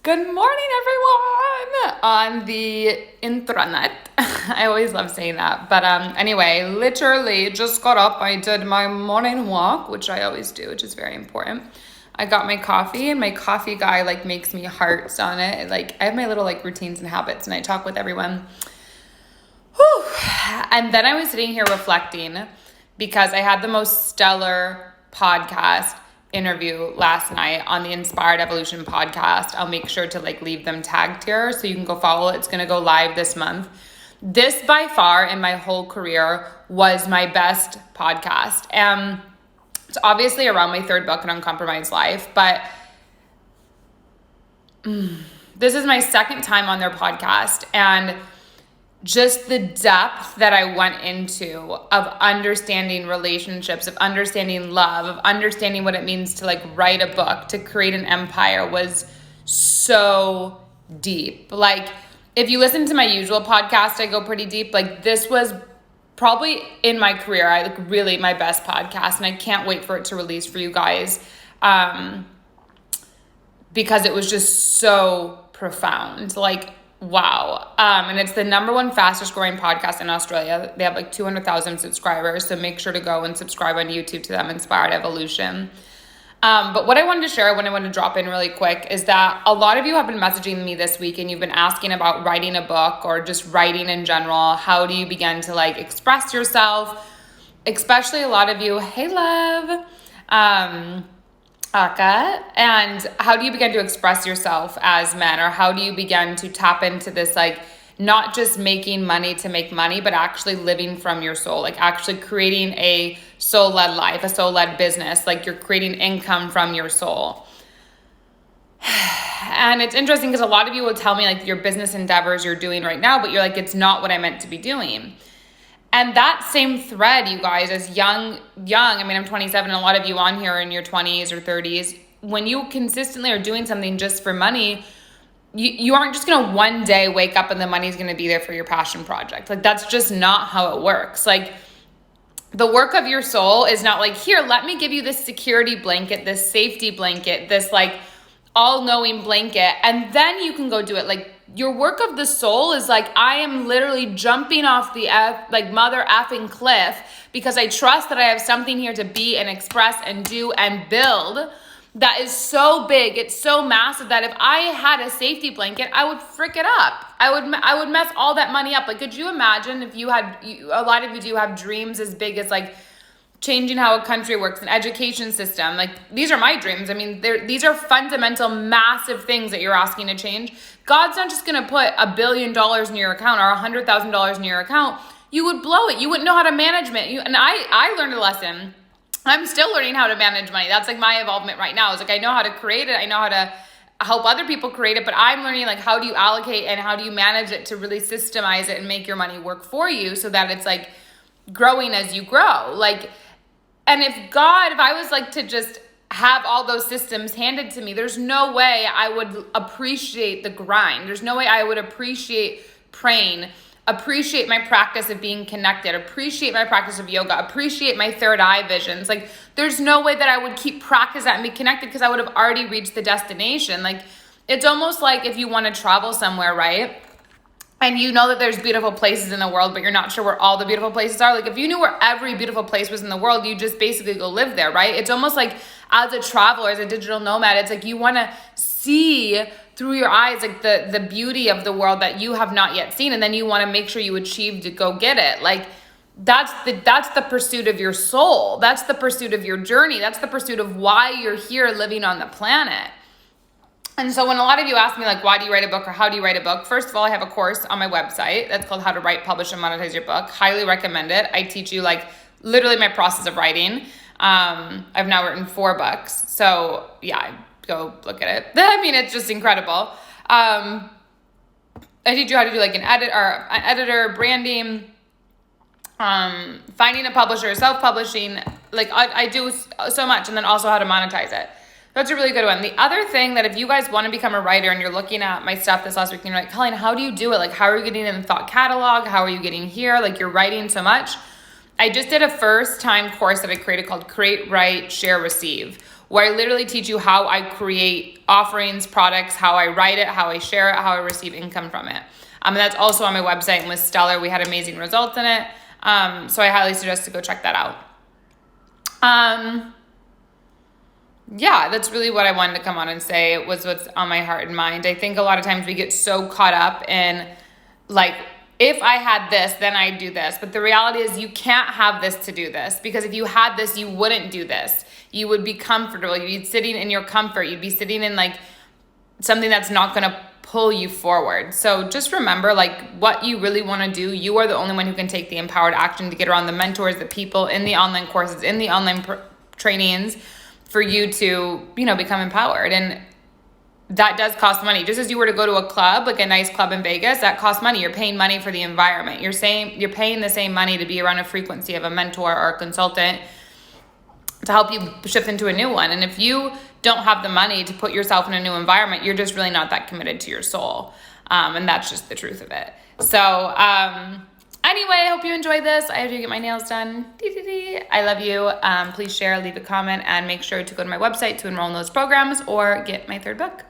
Good morning, everyone, on the intranet. I always love saying that. But anyway, literally just got up. I did my morning walk, which I always do, which is very important. I got my coffee, and my coffee guy makes me hearts on it. I have my little routines and habits, and I talk with everyone. Whew. And then I was sitting here reflecting because I had the most stellar podcast interview last night on the Inspired Evolution podcast. I'll make sure to leave them tagged here so you can go follow it. It's going to go live this month. This by far in my whole career was my best podcast. It's obviously around my third book, An Uncompromised Life, but this is my second time on their podcast, and just the depth that I went into of understanding relationships, of understanding love, of understanding what it means to write a book, to create an empire was so deep. If you listen to my usual podcast, I go pretty deep. This was probably in my career, really my best podcast, and I can't wait for it to release for you guys because it was just so profound. Wow. And it's the number one fastest growing podcast in Australia. They have 200,000 subscribers. So make sure to go and subscribe on YouTube to them, Inspired Evolution. But what I wanted to share, when I want to drop in really quick, is that a lot of you have been messaging me this week and you've been asking about writing a book or just writing in general. How do you begin to express yourself? Especially a lot of you, hey love, Aka, and how do you begin to express yourself as men, or how do you begin to tap into this not just making money to make money, but actually living from your soul, actually creating a soul-led life, a soul-led business, you're creating income from your soul. And it's interesting because a lot of you will tell me your business endeavors you're doing right now, but you're it's not what I meant to be doing. And that same thread, you guys, as young, I mean, I'm 27, a lot of you on here are in your 20s or 30s. When you consistently are doing something just for money, you aren't just going to one day wake up and the money's going to be there for your passion project. That's just not how it works. The work of your soul is not here, let me give you this security blanket, this safety blanket, this all-knowing blanket, and then you can go do it. Your work of the soul is I am literally jumping off the mother effing cliff because I trust that I have something here to be and express and do and build that is so big, it's so massive that if I had a safety blanket, I would frick it up. I would mess all that money up. Could you imagine if a lot of you do have dreams as big as changing how a country works, an education system. These are my dreams. I mean, these are fundamental, massive things that you're asking to change. God's not just going to put $1 billion in your account or $100,000 in your account. You would blow it. You wouldn't know how to manage it. And I learned a lesson. I'm still learning how to manage money. That's my involvement right now. It's I know how to create it. I know how to help other people create it, but I'm learning how do you allocate and how do you manage it to really systemize it and make your money work for you so that it's growing as you grow. And if I was to just have all those systems handed to me, there's no way I would appreciate the grind. There's no way I would appreciate praying, appreciate my practice of being connected, appreciate my practice of yoga, appreciate my third eye visions. There's no way that I would keep practice that and be connected because I would have already reached the destination. It's almost if you want to travel somewhere, right? And you know that there's beautiful places in the world, but you're not sure where all the beautiful places are. If you knew where every beautiful place was in the world, you just basically go live there, right? It's almost as a traveler, as a digital nomad, it's you want to see through your eyes, the beauty of the world that you have not yet seen. And then you want to make sure you achieve to go get it. That's the pursuit of your soul. That's the pursuit of your journey. That's the pursuit of why you're here living on the planet. And so when a lot of you ask me why do you write a book or how do you write a book? First of all, I have a course on my website that's called How to Write, Publish, and Monetize Your Book. Highly recommend it. I teach you literally my process of writing. I've now written 4 books. So yeah, go look at it. I mean, it's just incredible. I teach you how to do an editor, branding, finding a publisher, self-publishing. I do so much, and then also how to monetize it. That's a really good one. The other thing that if you guys want to become a writer and you're looking at my stuff this last week and you're Colleen, how do you do it? How are you getting in the thought catalog? How are you getting here? You're writing so much. I just did a first time course that I created called Create, Write, Share, Receive, where I literally teach you how I create offerings, products, how I write it, how I share it, how I receive income from it. And that's also on my website and was stellar. We had amazing results in it. So I highly suggest to go check that out. Yeah, that's really what I wanted to come on and say. It was what's on my heart and mind. I think a lot of times we get so caught up in like, if I had this, then I'd do this. But the reality is you can't have this to do this, because if you had this, you wouldn't do this. You would be comfortable. You'd be sitting in your comfort. You'd be sitting in like something that's not going to pull you forward. So just remember, like, what you really want to do, you are the only one who can take the empowered action to get around the mentors, the people in the online courses, in the online trainings for you to, you know, become empowered. And that does cost money. Just as you were to go to a club, like a nice club in Vegas, that costs money. You're paying money for the environment. You're paying the same money to be around a frequency of a mentor or a consultant to help you shift into a new one. And if you don't have the money to put yourself in a new environment, you're just really not that committed to your soul. And that's just the truth of it. So anyway, I hope you enjoyed this. I have to get my nails done. I love you. Please share, leave a comment, and make sure to go to my website to enroll in those programs or get my third book.